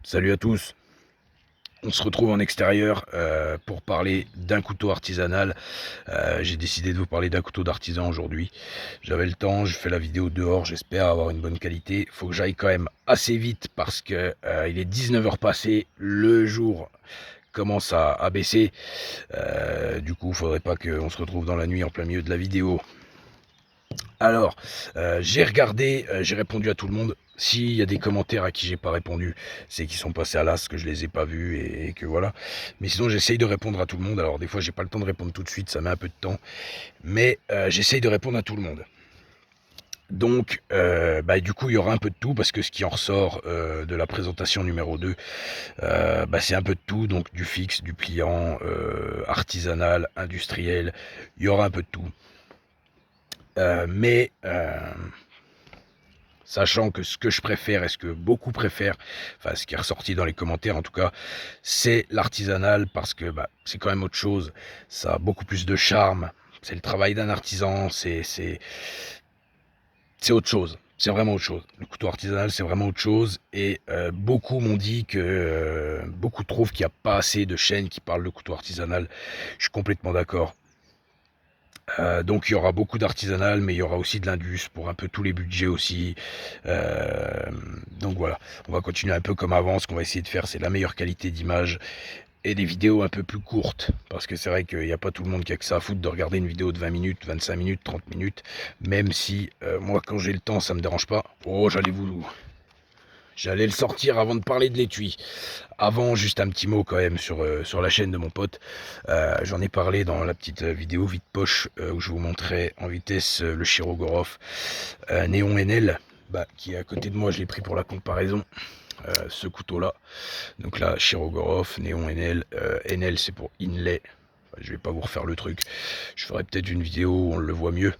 Salut à tous, on se retrouve en extérieur pour parler d'un couteau artisanal. J'ai décidé de vous parler d'un couteau d'artisan aujourd'hui. J'avais le temps, je fais la vidéo dehors, j'espère avoir une bonne qualité. Il faut que j'aille quand même assez vite parce que il est 19 h passé, le jour commence à baisser. Du coup, il ne faudrait pas qu'on se retrouve dans la nuit en plein milieu de la vidéo. Alors, j'ai regardé, j'ai répondu à tout le monde. S'il y a des commentaires à qui j'ai pas répondu, c'est qu'ils sont passés à l'as, que je les ai pas vus et que voilà. Mais sinon, j'essaye de répondre à tout le monde. Alors, des fois, j'ai pas le temps de répondre tout de suite, ça met un peu de temps. Mais j'essaye de répondre à tout le monde. Donc, du coup, il y aura un peu de tout parce que ce qui en ressort de la présentation numéro 2, c'est un peu de tout. Donc, du fixe, du pliant, artisanal, industriel. Il y aura un peu de tout. Sachant que ce que je préfère et ce que beaucoup préfèrent, enfin ce qui est ressorti dans les commentaires en tout cas, c'est l'artisanal parce que c'est quand même autre chose, ça a beaucoup plus de charme, c'est le travail d'un artisan, c'est autre chose, c'est vraiment autre chose. Le couteau artisanal c'est vraiment autre chose et beaucoup m'ont dit que, beaucoup trouvent qu'il n'y a pas assez de chaînes qui parlent de couteau artisanal, je suis complètement d'accord. Donc il y aura beaucoup d'artisanal, mais il y aura aussi de l'indus pour un peu tous les budgets aussi. Donc voilà, on va continuer un peu comme avant. Ce qu'on va essayer de faire, c'est la meilleure qualité d'image et des vidéos un peu plus courtes. Parce que c'est vrai qu'il n'y a pas tout le monde qui a que ça à foutre de regarder une vidéo de 20 minutes, 25 minutes, 30 minutes. Même si moi, quand j'ai le temps, ça me dérange pas. Oh, j'allais le sortir avant de parler de l'étui. Avant, juste un petit mot quand même sur la chaîne de mon pote. J'en ai parlé dans la petite vidéo vite poche où je vous montrais en vitesse le Shirogorov Néon NL, qui est à côté de moi. Je l'ai pris pour la comparaison. Ce couteau là. Donc là, Shirogorov, Néon NL. NL c'est pour inlay. Enfin, je vais pas vous refaire le truc. Je ferai peut-être une vidéo où on le voit mieux.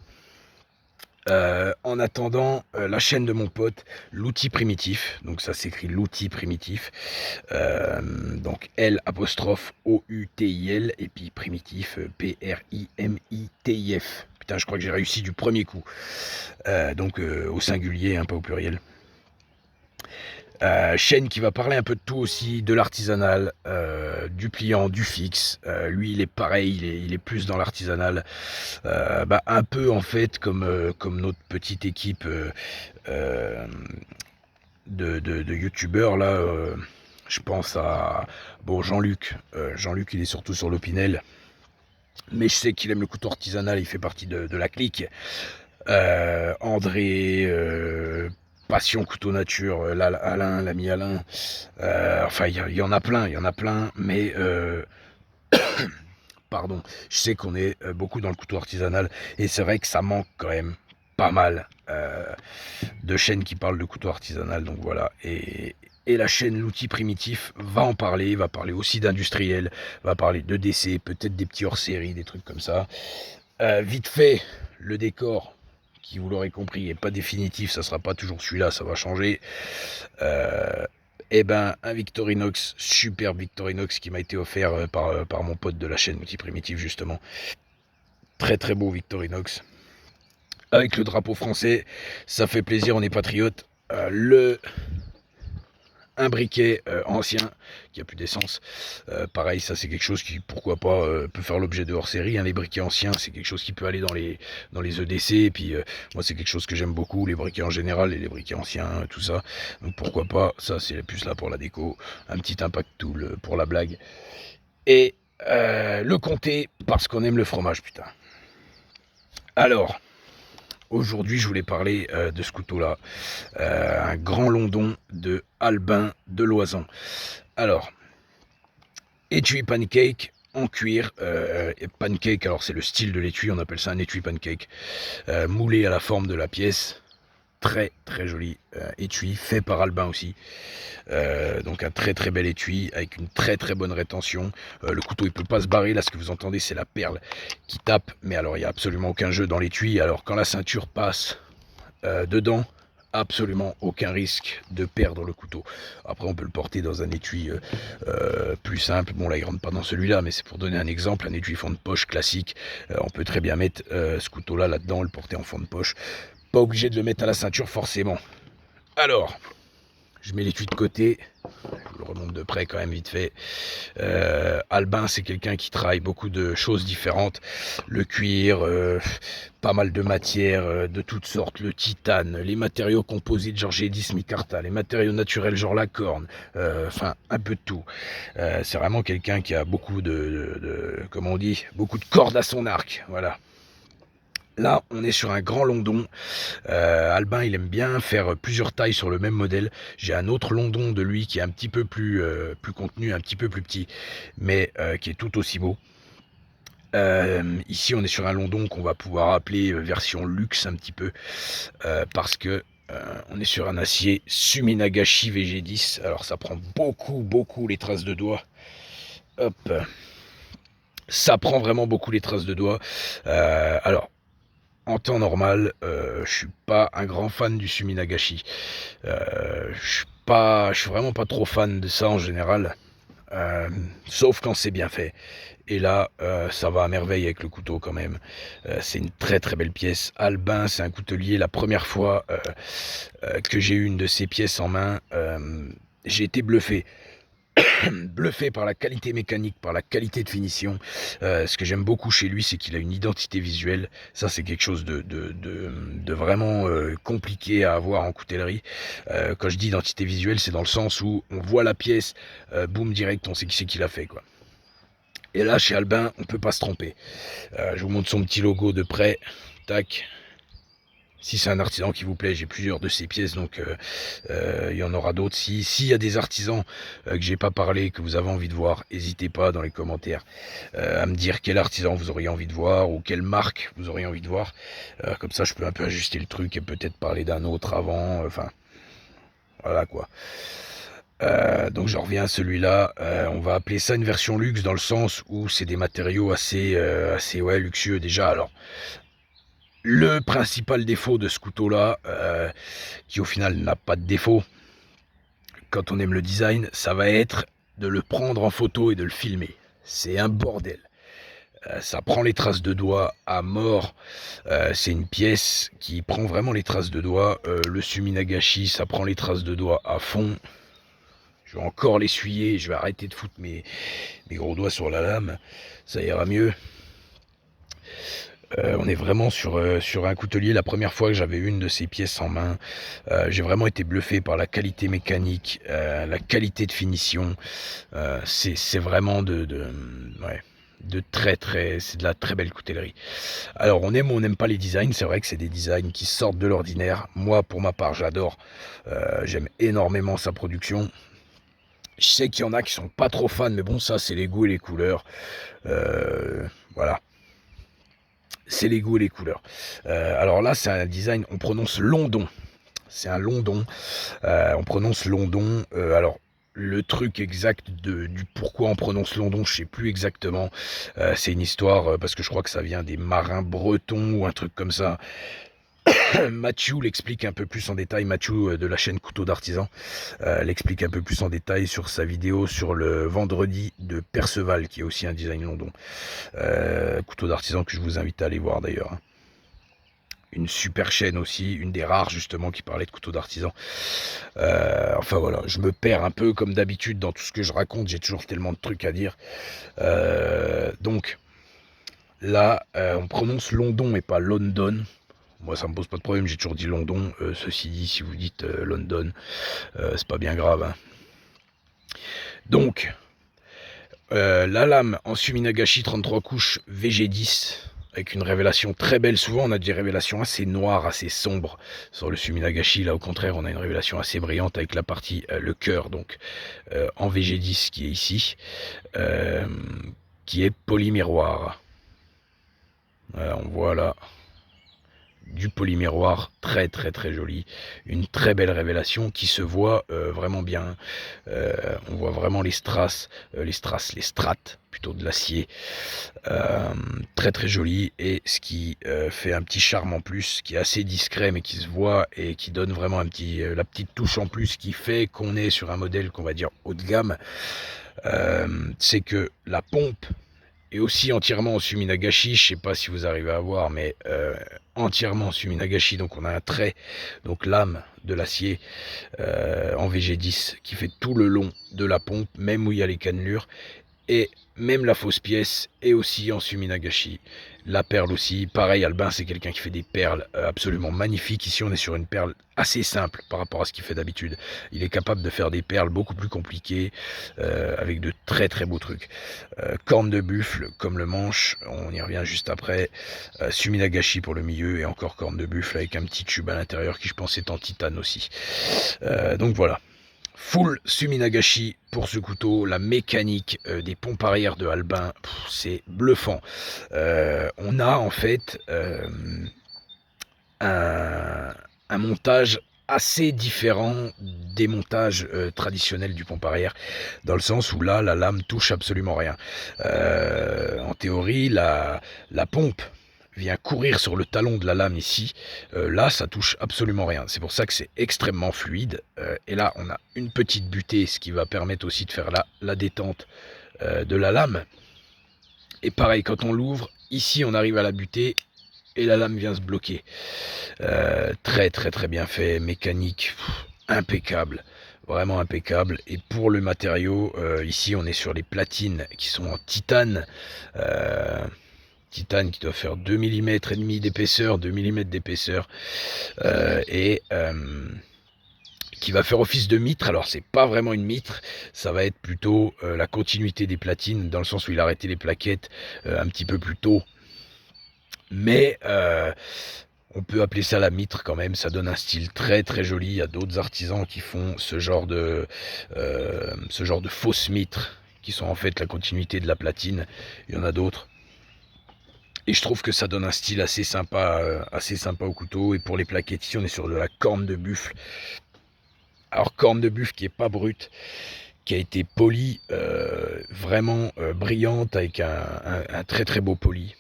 En attendant, la chaîne de mon pote, l'outil primitif, donc ça s'écrit l'outil primitif, donc L apostrophe O-U-T-I-L, et puis primitif, P-R-I-M-I-T-I-F. Putain, je crois que j'ai réussi du premier coup. Donc au singulier, pas au pluriel. Chaîne qui va parler un peu de tout aussi, de l'artisanal, du pliant, du fixe. Lui, il est pareil, il est plus dans l'artisanal. Un peu en fait comme notre petite équipe de youtubeurs là. Je pense à Jean-Luc. Jean-Luc, il est surtout sur l'Opinel. Mais je sais qu'il aime le couteau artisanal, il fait partie de la clique. André, Passion Couteau Nature, Alain, l'ami Alain. Enfin, il y en a plein, mais pardon, je sais qu'on est beaucoup dans le couteau artisanal et c'est vrai que ça manque quand même pas mal de chaînes qui parlent de couteau artisanal. Donc voilà, et la chaîne L'Outil Primitif va en parler, va parler aussi d'industriel, va parler de DC, peut-être des petits hors-série, des trucs comme ça. Vite fait, le décor, qui vous l'aurez compris, n'est pas définitif, ça sera pas toujours celui-là, ça va changer. Un Victorinox, super Victorinox qui m'a été offert par mon pote de la chaîne Outil Primitif justement. Très très beau Victorinox. Avec le drapeau français, ça fait plaisir, on est patriote. Un briquet ancien qui a plus d'essence, pareil, ça c'est quelque chose qui pourquoi pas peut faire l'objet de hors-série. Les briquets anciens, c'est quelque chose qui peut aller dans les EDC, et puis moi c'est quelque chose que j'aime beaucoup, les briquets en général et les briquets anciens, tout ça. Donc pourquoi pas, ça c'est plus là pour la déco, un petit impact tool pour la blague, et le comté parce qu'on aime le fromage, putain. Alors, aujourd'hui, je voulais parler de ce couteau-là, un grand London de Albin de Loison. Alors, étui pancake en cuir, et pancake, alors c'est le style de l'étui, on appelle ça un étui pancake, moulé à la forme de la pièce. Très très joli étui, fait par Albin aussi. Donc un très très bel étui avec une très très bonne rétention. Le couteau il peut pas se barrer, là ce que vous entendez c'est la perle qui tape, mais alors il n'y a absolument aucun jeu dans l'étui. Alors quand la ceinture passe dedans, absolument aucun risque de perdre le couteau. Après on peut le porter dans un étui plus simple. Bon là il rentre pas dans celui-là, mais c'est pour donner un exemple, un étui fond de poche classique. On peut très bien mettre ce couteau là là-dedans, le porter en fond de poche. Pas obligé de le mettre à la ceinture forcément. Alors, je mets l'étui de côté, je vous de près quand même vite fait. Albin, c'est quelqu'un qui travaille beaucoup de choses différentes. Le cuir, pas mal de matières de toutes sortes, le titane, les matériaux composés de genre G10 micarta, les matériaux naturels genre la corne, enfin un peu de tout. C'est vraiment quelqu'un qui a beaucoup comment on dit, beaucoup de cordes à son arc, voilà. Là, on est sur un grand London. Albin, il aime bien faire plusieurs tailles sur le même modèle. J'ai un autre London de lui qui est un petit peu plus contenu, un petit peu plus petit, mais qui est tout aussi beau. Ici, on est sur un London qu'on va pouvoir appeler version luxe un petit peu, parce que on est sur un acier Suminagashi VG10. Alors, ça prend beaucoup les traces de doigts. Hop, ça prend vraiment beaucoup les traces de doigts. Alors, en temps normal, je suis pas un grand fan du Suminagashi. Je suis vraiment pas trop fan de ça en général, sauf quand c'est bien fait. Et là, ça va à merveille avec le couteau quand même. C'est une très belle pièce. Albin, c'est un coutelier. La première fois que j'ai eu une de ces pièces en main, j'ai été bluffé. Bluffé par la qualité mécanique, par la qualité de finition. Ce que j'aime beaucoup chez lui, c'est qu'il a une identité visuelle. Ça, c'est quelque chose de vraiment compliqué à avoir en coutellerie. Quand je dis identité visuelle, c'est dans le sens où on voit la pièce, boum, direct, on sait qui c'est qui l'a fait, quoi. Et là, chez Albin, on peut pas se tromper. Je vous montre son petit logo de près. Tac. Si c'est un artisan qui vous plaît, j'ai plusieurs de ces pièces, donc il y en aura d'autres. S'il y a des artisans que j'ai pas parlé, que vous avez envie de voir, n'hésitez pas dans les commentaires à me dire quel artisan vous auriez envie de voir ou quelle marque vous auriez envie de voir. Comme ça, je peux un peu ajuster le truc et peut-être parler d'un autre avant. Enfin, voilà quoi. Donc j'en reviens à celui-là. On va appeler ça une version luxe dans le sens où c'est des matériaux assez ouais, luxueux déjà. Alors, le principal défaut de ce couteau-là, qui au final n'a pas de défaut, quand on aime le design, ça va être de le prendre en photo et de le filmer. C'est un bordel. Ça prend les traces de doigts à mort. C'est une pièce qui prend vraiment les traces de doigts. Le Suminagashi, ça prend les traces de doigts à fond. Je vais encore l'essuyer. Je vais arrêter de foutre mes gros doigts sur la lame. Ça ira mieux. On est vraiment sur un coutelier. La première fois que j'avais une de ces pièces en main, j'ai vraiment été bluffé par la qualité mécanique, la qualité de finition. C'est vraiment ouais, c'est de la très belle coutellerie. Alors on aime ou on n'aime pas les designs. C'est vrai que c'est des designs qui sortent de l'ordinaire. Moi, pour ma part, j'adore. J'aime énormément sa production. Je sais qu'il y en a qui sont pas trop fans, mais bon, ça c'est les goûts et les couleurs. Voilà. C'est les goûts et les couleurs. Alors là, c'est un design, on prononce London. C'est un London. On prononce London. Alors, le truc exact du pourquoi on prononce London, je sais plus exactement. C'est une histoire, parce que je crois que ça vient des marins bretons ou un truc comme ça. Mathieu l'explique un peu plus en détail, Mathieu de la chaîne Couteau d'Artisan, l'explique un peu plus en détail sur sa vidéo sur le vendredi de Perceval, qui est aussi un design London. Couteau d'Artisan que je vous invite à aller voir d'ailleurs. Une super chaîne aussi, une des rares justement qui parlait de couteaux d'artisan. Enfin voilà, je me perds un peu comme d'habitude dans tout ce que je raconte, j'ai toujours tellement de trucs à dire. Donc là, on prononce London et pas London. Moi, ça me pose pas de problème, j'ai toujours dit London. Ceci dit, si vous dites London, c'est pas bien grave. Hein. Donc, la lame en Suminagashi 33 couches VG10, avec une révélation très belle. Souvent, on a des révélations assez noires, assez sombres sur le Suminagashi. Là, au contraire, on a une révélation assez brillante avec la partie, le cœur, donc, en VG10 qui est ici, qui est polymiroir. Voilà, on voit là du polymiroir très joli, une très belle révélation qui se voit vraiment bien. On voit vraiment les strass, les strates plutôt de l'acier, très joli, et ce qui fait un petit charme en plus, qui est assez discret mais qui se voit et qui donne vraiment la petite touche en plus qui fait qu'on est sur un modèle qu'on va dire haut de gamme. C'est que la pompe est aussi entièrement en Suminagashi. Je sais pas si vous arrivez à voir, mais entièrement en Suminagashi. Donc on a un trait, donc lame de l'acier en VG10 qui fait tout le long de la pompe, même où il y a les cannelures. Et même la fausse pièce est aussi en Suminagashi. La perle aussi, pareil, Albin c'est quelqu'un qui fait des perles absolument magnifiques. Ici on est sur une perle assez simple par rapport à ce qu'il fait d'habitude. Il est capable de faire des perles beaucoup plus compliquées avec de très très beaux trucs. Corne de buffle comme le manche, on y revient juste après. Suminagashi pour le milieu et encore corne de buffle avec un petit tube à l'intérieur qui je pense est en titane aussi. Donc voilà. Full Suminagashi pour ce couteau, la mécanique des pompes arrière de Albin, c'est bluffant. On a en fait un montage assez différent des montages traditionnels du pompe arrière, dans le sens où là, la lame touche absolument rien. En théorie, la pompe vient courir sur le talon de la lame ici, là ça touche absolument rien, c'est pour ça que c'est extrêmement fluide, et là on a une petite butée, ce qui va permettre aussi de faire la détente de la lame, et pareil quand on l'ouvre, ici on arrive à la butée, et la lame vient se bloquer, très très très bien fait, mécanique, impeccable, vraiment impeccable. Et pour le matériau, ici on est sur les platines qui sont en titane, titane qui doit faire 2 mm et demi d'épaisseur, 2 mm d'épaisseur, et qui va faire office de mitre. Alors c'est pas vraiment une mitre, ça va être plutôt la continuité des platines, dans le sens où il a arrêté les plaquettes un petit peu plus tôt, mais on peut appeler ça la mitre quand même, ça donne un style très très joli. Il y a d'autres artisans qui font ce genre de fausses mitres, qui sont en fait la continuité de la platine. Il y en a d'autres. Et je trouve que ça donne un style assez sympa au couteau. Et pour les plaquettes, ici on est sur de la corne de buffle. Alors corne de buffle qui est pas brute, qui a été polie, vraiment brillante, avec un très très beau poli,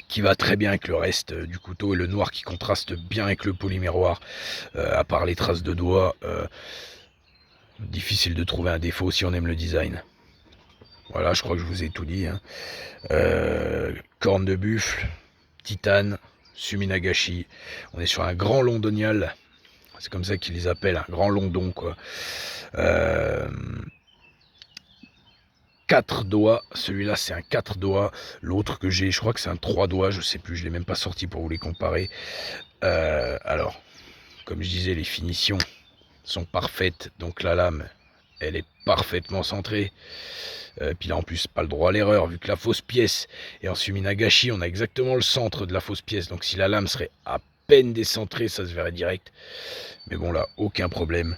qui va très bien avec le reste du couteau, et le noir qui contraste bien avec le polymiroir, à part les traces de doigts. Difficile de trouver un défaut si on aime le design. Voilà, je crois que je vous ai tout dit, hein. Corne de buffle, titane, Suminagashi. On est sur un grand londonial, c'est comme ça qu'ils les appellent, un grand london quoi. 4 doigts, celui-là c'est un 4 doigts, l'autre que j'ai, je crois que c'est un 3 doigts, je sais plus, je l'ai même pas sorti pour vous les comparer. Alors, comme je disais, les finitions sont parfaites, donc la lame, elle est parfaitement centrée. Puis là en plus, pas le droit à l'erreur, vu que la fausse pièce est en Suminagashi, on a exactement le centre de la fausse pièce, donc si la lame serait à peine décentrée, ça se verrait direct. Mais bon là, aucun problème.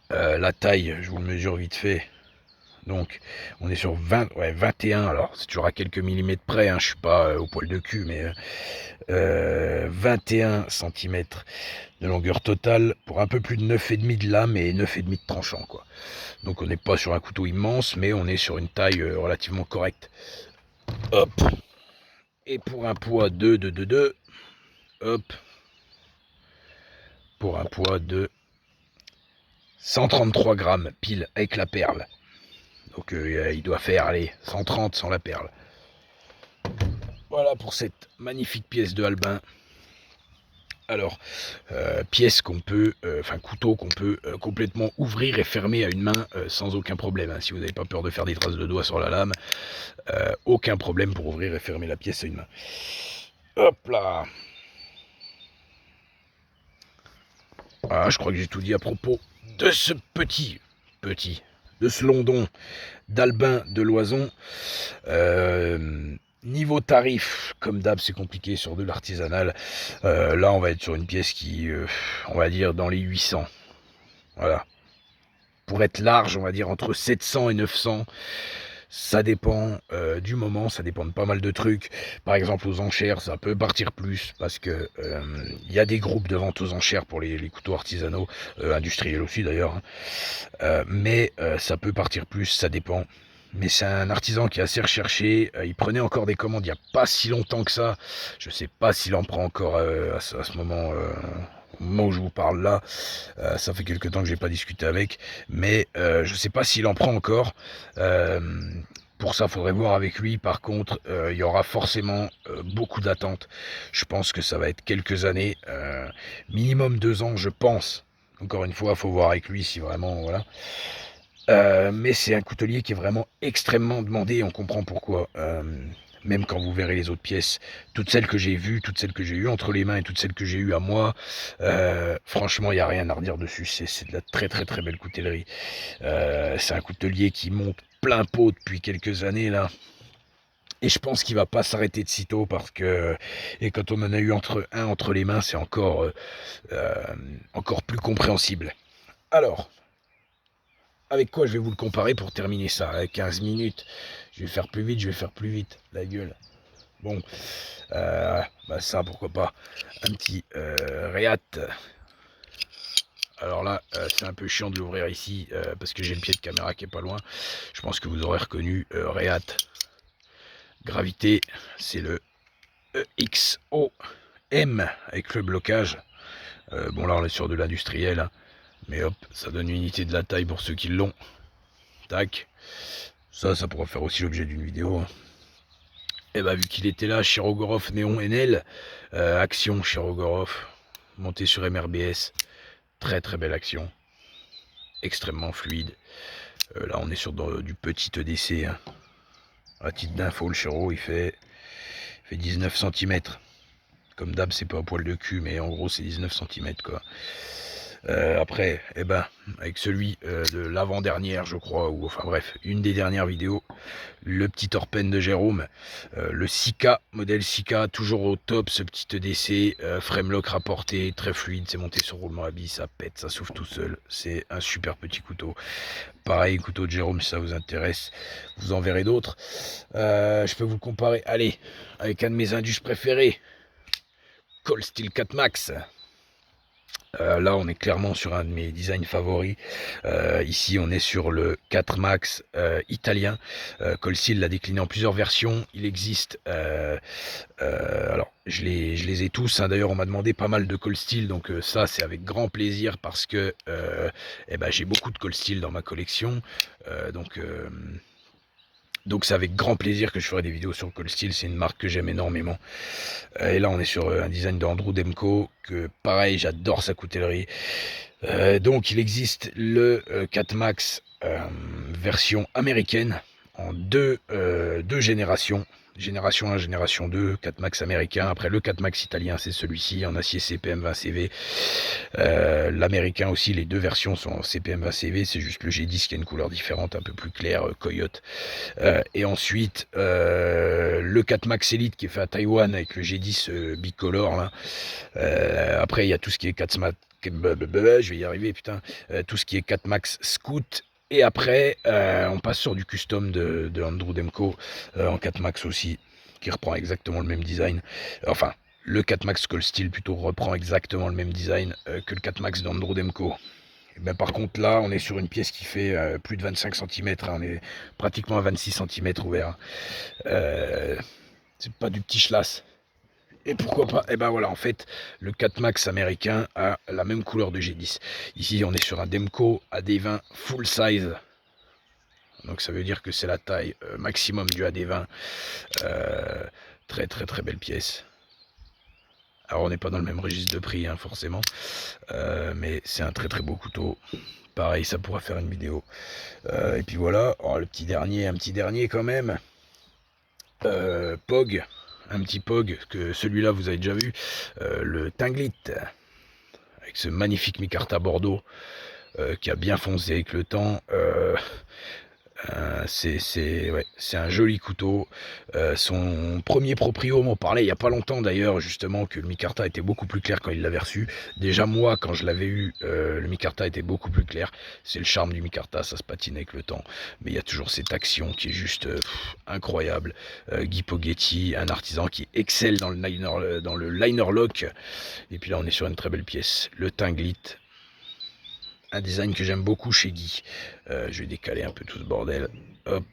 La taille, je vous le mesure vite fait. Donc on est sur 21, alors c'est toujours à quelques millimètres près, hein, je suis pas au poil de cul, mais 21 cm de longueur totale pour un peu plus de 9,5 de lame et 9,5 de tranchant quoi. Donc on n'est pas sur un couteau immense, mais on est sur une taille relativement correcte. Hop. Et pour un poids de hop, pour un poids de 133 grammes pile avec la perle. Donc il doit faire, allez, 130 sans la perle. Voilà pour cette magnifique pièce de Albin. Alors, pièce qu'on peut, couteau qu'on peut complètement ouvrir et fermer à une main sans aucun problème, hein. Si vous n'avez pas peur de faire des traces de doigts sur la lame, aucun problème pour ouvrir et fermer la pièce à une main. Hop là. Voilà, je crois que j'ai tout dit à propos de ce de ce london d'Albin de Loison. Niveau tarif, comme d'hab, c'est compliqué sur de l'artisanal. Là, on va être sur une pièce qui, on va dire, dans les 800. Voilà. Pour être large, on va dire entre 700 et 900. Ça dépend du moment, ça dépend de pas mal de trucs. Par exemple, aux enchères, ça peut partir plus parce que y a des groupes de vente aux enchères pour les couteaux artisanaux, industriels aussi d'ailleurs. Hein. Mais ça peut partir plus, ça dépend. Mais c'est un artisan qui est assez recherché. Il prenait encore des commandes il n'y a pas si longtemps que ça. Je ne sais pas s'il en prend encore à ce moment. Au moment où je vous parle là, ça fait quelques temps que j'ai pas discuté avec, mais je sais pas s'il en prend encore, pour ça, il faudrait voir avec lui. Par contre, il y aura forcément beaucoup d'attentes. Je pense que ça va être quelques années, minimum 2 ans, je pense. Encore une fois, il faut voir avec lui si vraiment, voilà. Mais c'est un coutelier qui est vraiment extrêmement demandé, on comprend pourquoi. Même quand vous verrez les autres pièces, toutes celles que j'ai vues, toutes celles que j'ai eues entre les mains et toutes celles que j'ai eues à moi, franchement, il n'y a rien à redire dessus. C'est de la très très très belle coutellerie. C'est un coutelier qui monte plein pot depuis quelques années là. Et je pense qu'il va pas s'arrêter de sitôt parce que, et quand on en a eu entre les mains, c'est encore plus compréhensible. Alors, avec quoi je vais vous le comparer pour terminer ça? Avec 15 minutes. Je vais faire plus vite, je vais faire plus vite. La gueule. Bon, bah ça, pourquoi pas. Un petit Réat. Alors là, c'est un peu chiant de l'ouvrir ici parce que j'ai le pied de caméra qui est pas loin. Je pense que vous aurez reconnu Réat. Gravité, c'est le EXOM avec le blocage. Bon là, on est sur de l'industriel. Hein. Mais hop, ça donne une unité de la taille pour ceux qui l'ont. Tac. Ça pourra faire aussi l'objet d'une vidéo. Hein. Et bah vu qu'il était là, Chirogorov Néon NL, action Chirogorov, monté sur MRBS, très très belle action, extrêmement fluide. Là on est sur du petit EDC. Hein. À titre d'info, le Chiro il fait 19 cm. Comme d'hab, c'est pas un poil de cul, mais en gros c'est 19 cm quoi. Après, eh ben, avec celui de l'avant-dernière, je crois, ou enfin bref, une des dernières vidéos, le petit Orpen de Jérôme, le 6K, modèle 6K, toujours au top, ce petit EDC, framelock rapporté, très fluide, c'est monté sur roulement à billes, ça pète, ça souffle tout seul, c'est un super petit couteau. Pareil, couteau de Jérôme, si ça vous intéresse, vous en verrez d'autres. Je peux vous comparer, allez, avec un de mes indus préférés, Cold Steel 4 Max. Là, on est clairement sur un de mes designs favoris. Ici, on est sur le 4 Max italien. Cold Steel l'a décliné en plusieurs versions. Il existe... alors, je les ai tous. Hein. D'ailleurs, on m'a demandé pas mal de Cold Steel. Donc ça, c'est avec grand plaisir parce que eh ben, j'ai beaucoup de Cold Steel dans ma collection. Donc c'est avec grand plaisir que je ferai des vidéos sur Cold Steel, c'est une marque que j'aime énormément. Et là on est sur un design d'Andrew Demko, que pareil j'adore sa coutellerie. Donc il existe le 4 Max version américaine en deux générations. Génération 1, génération 2, 4 Max américain. Après le 4 Max italien, c'est celui-ci en acier CPM 20CV. L'américain aussi, les deux versions sont en CPM 20CV. C'est juste le G10 qui a une couleur différente, un peu plus claire, coyote. Et ensuite, le 4 Max Elite qui est fait à Taïwan avec le G10 bicolore. Là. Après, il y a tout ce qui est 4 Max. Je vais y arriver, putain. Tout ce qui est 4 Max Scout. Et après, on passe sur du custom de Andrew Demko en 4 Max aussi, qui reprend exactement le même design. Enfin, le 4 Max Cold Steel plutôt reprend exactement le même design que le 4 Max d'Andrew Demko. Et ben, par contre, là, on est sur une pièce qui fait plus de 25 cm. Hein, on est pratiquement à 26 cm ouvert. C'est pas du petit schlass. Et pourquoi pas? Et ben voilà, en fait, le 4 Max américain a la même couleur de G10. Ici, on est sur un Demko AD20 full size. Donc ça veut dire que c'est la taille maximum du AD20. Très très très belle pièce. Alors on n'est pas dans le même registre de prix, hein, forcément. Mais c'est un très très beau couteau. Pareil, ça pourra faire une vidéo. Et puis voilà, oh, un petit dernier quand même. Pog. Un petit Pog, que celui-là vous avez déjà vu, le Tinglit, avec ce magnifique micarta Bordeaux, qui a bien foncé avec le temps. C'est un joli couteau. Son premier proprio m'en parlait il n'y a pas longtemps d'ailleurs, justement, que le micarta était beaucoup plus clair quand il l'avait reçu. Déjà moi, quand je l'avais eu, le micarta était beaucoup plus clair. C'est le charme du micarta, ça se patine avec le temps. Mais il y a toujours cette action qui est juste incroyable. Guy Poggetti, un artisan qui excelle dans le liner lock. Et puis là on est sur une très belle pièce, le Tinglit. Un design que j'aime beaucoup chez Guy. Je vais décaler un peu tout ce bordel. Hop.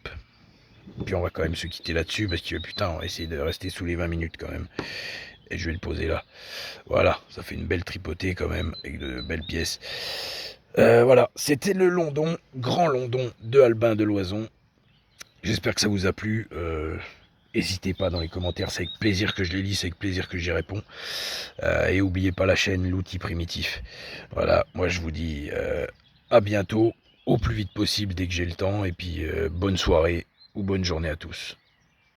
Puis on va quand même se quitter là-dessus parce que putain, on va essayer de rester sous les 20 minutes quand même. Et je vais le poser là. Voilà, ça fait une belle tripotée quand même avec de belles pièces. Voilà, c'était le London, Grand London de Albin de Loison. J'espère que ça vous a plu. N'hésitez pas dans les commentaires, c'est avec plaisir que je les lis, c'est avec plaisir que j'y réponds. Et n'oubliez pas la chaîne L'Outil Primitif. Voilà, moi je vous dis à bientôt, au plus vite possible dès que j'ai le temps, et puis bonne soirée ou bonne journée à tous.